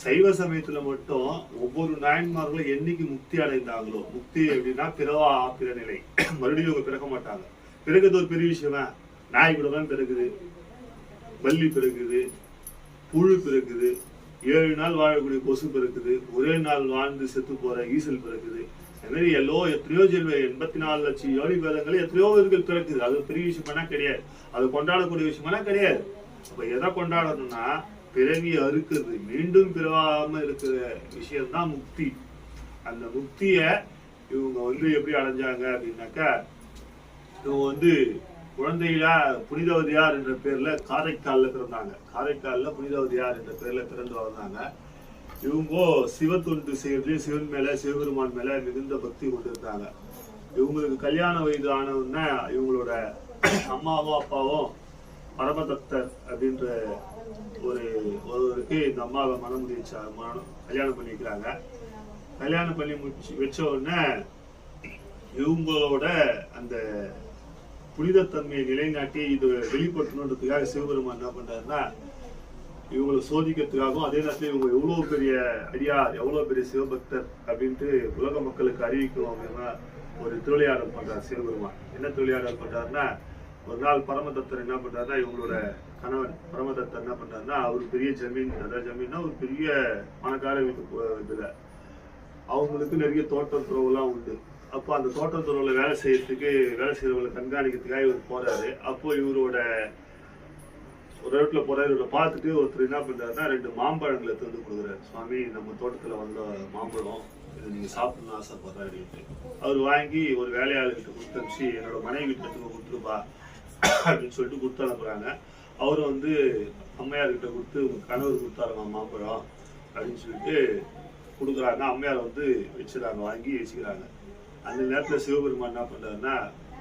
சைவ சமயத்துல மட்டும் ஒவ்வொரு நாயன்மார்களும் என்னைக்கு முக்தி அடைந்தாங்களோ, முக்தி அப்படின்னா பிறவா பிறநிலை, மறுபடியும் இவங்க பிறக்க மாட்டாங்க. பிறகுது ஒரு பெரிய விஷயமா, நாய் கூட தான் பிறகுது, பல்லி பிறகுது, புழு பிறகுது, 7 நாள் வாழக்கூடிய கொசு பிறக்குது, ஒரே நாள் வாழ்ந்து செத்து போற ஈசல் பிறக்குது. அது மாதிரி எத்தனையோ ஜென்ம 84 லட்சம் யோனி பேதங்கள் எத்தனையோ இதுகள் பிறக்குது. அது பெரிய விஷயமா கிடையாது, அது கொண்டாடக்கூடிய விஷயமா கிடையாது. அப்ப எதை கொண்டாடணும்னா, பிறவி அறுக்குது, மீண்டும் பிறவாம இருக்கிற விஷயம்தான் முக்தி. அந்த முக்திய இவங்க எப்படி அடைஞ்சாங்க அப்படின்னாக்கா, இவங்க குழந்தையிலா புனிதவதியார் என்ற பேர்ல காரைக்கால்ல பிறந்தாங்க. காரைக்கால்ல புனிதவதியார் என்ற பேர்ல பிறந்து வளர்ந்தாங்க. இவங்க சிவத்தொண்டு செய்யறதுலயும் சிவன் மேல, சிவபெருமான் மேல மிகுந்த பக்தி கொண்டிருந்தாங்க. இவங்களுக்கு கல்யாண வயது ஆனவுடனே இவங்களோட அம்மாவும் அப்பாவும் பரமதத்தர் அப்படின்ற ஒருவருக்கு இந்த அம்மாவை கல்யாணம் பண்ணிக்கிறாங்க. கல்யாணம் பண்ணி வச்ச உடனே இவங்களோட அந்த புனிதத்தன்மையை நிலைநாட்டி இது வெளிப்படுத்தணுன்றதுக்காக சிவபெருமான் என்ன பண்றாருன்னா, இவங்களை சோதிக்கிறதுக்காகவும் அதே நேரத்தில் இவங்க எவ்வளவு பெரிய அடியார், எவ்வளவு பெரிய சிவபக்தர் அப்படின்ட்டு உலக மக்களுக்கு அறிவிக்கணும் அப்படின்னா ஒரு திருவிளையாடல் பண்றாரு சிவபெருமான். என்ன திருவிளையாடல் பண்றாருன்னா, ஒரு நாள் பரமதத்தர் என்ன பண்றாருன்னா, இவங்களோட கணவன் பரமதத்தர் என்ன பண்றாருன்னா, அவர் பெரிய ஜமீன், அதாவது ஜமீன்னா ஒரு பெரிய பணக்கார வீட்டு இதுல அவங்களுக்கு நிறைய தோட்டத்துறவுலாம் உண்டு. அப்போ அந்த தோட்டத்துறவுல வேலை செய்யறவங்களை கண்காணிக்கிறதுக்காக இவர் போறாரு. அப்போ இவரோட ஒரு இடத்துல போறாரு. இவரை பார்த்துட்டு ஒருத்தர் என்ன பண்றாருன்னா, 2 மாம்பழங்களை எடுத்து கொடுக்குறாரு. சுவாமி, நம்ம தோட்டத்துல வந்த மாம்பழம், இதை நீங்க சாப்பிடணும்னு ஆசைப்படுறேன் அப்படின்ட்டு. அவர் வாங்கி ஒரு வேலையாளர்கிட்ட கொடுத்து, என்னோட மனைவி வீட்டுல கொடுத்துருப்பா அப்படின்னு சொல்லிட்டு கொடுத்து அனுப்புறாங்க. அவரும் அம்மையார்கிட்ட கொடுத்து, உங்க கணவர் கொடுத்தாருமா மாம்பழம் அப்படின்னு சொல்லிட்டு கொடுக்குறாங்க. அம்மையார் வச்சுறாங்க, வாங்கி வச்சுக்கிறாங்க. அந்த நேரத்துல சிவபெருமான் என்ன பண்றாருன்னா,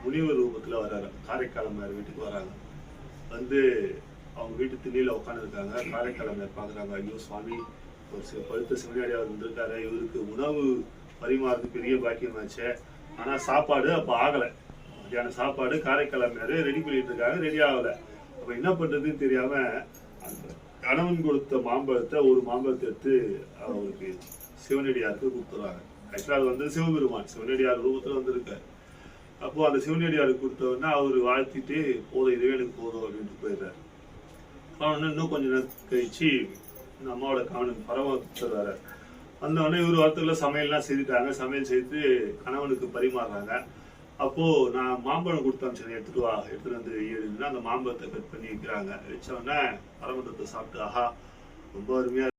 முனிவர் ரூபத்துல வர்றாரு. காரைக்கால் அம்மையார் வீட்டுக்கு வராங்க. அவங்க வீட்டு திண்ணையில உட்காந்து இருக்காங்க. காரைக்கால் அம்மையார் பாக்குறாங்க, ஐயோ சுவாமி, ஒரு பழுத்த சிவனடியார் வந்திருக்காரு, இவருக்கு உணவு பரிமாறது பெரிய பாக்கியமாச்சு. ஆனா சாப்பாடு அப்ப ஆகலை. மத்தியான சாப்பாடு காரைக்கால் அம்மையார் ரெடி பண்ணிட்டு இருக்காங்க, ரெடி ஆகல. அப்ப என்ன பண்றதுன்னு தெரியாம அந்த கணவன் கொடுத்த மாம்பழத்தை, ஒரு மாம்பழத்தை எடுத்து அவருக்கு சிவனடியாருக்கு கொடுத்துறாங்க. ஆக்சுவலா அது சிவபெருமான் சிவனடியார் ரூபத்துல வந்திருக்காரு. அப்போ அந்த சிவனடியாருக்கு கொடுத்தவொடனே அவரு வாழ்த்திட்டு, போதும், இதுவே எனக்கு போதும் அப்படின்ட்டு போயிடுறாரு. இன்னும் கொஞ்ச நேரம் கழிச்சு இந்த அம்மாவோட கணவன் பரமதத்தர் வர வந்தவொடனே இவர் வாரத்துல சமையல்லாம் செய்துட்டாங்க. சமையல் செய்து கணவனுக்கு பரிமாறுறாங்க. அப்போ நான் மாம்பழம் கொடுத்தாச்சு, எடுத்துட்டு அந்த மாம்பழத்தை கட் பண்ணி வைக்கிறாங்க. வச்ச உடனே பரமதத்தை சாப்பிட்டு, ஆஹா, ரொம்ப அருமையா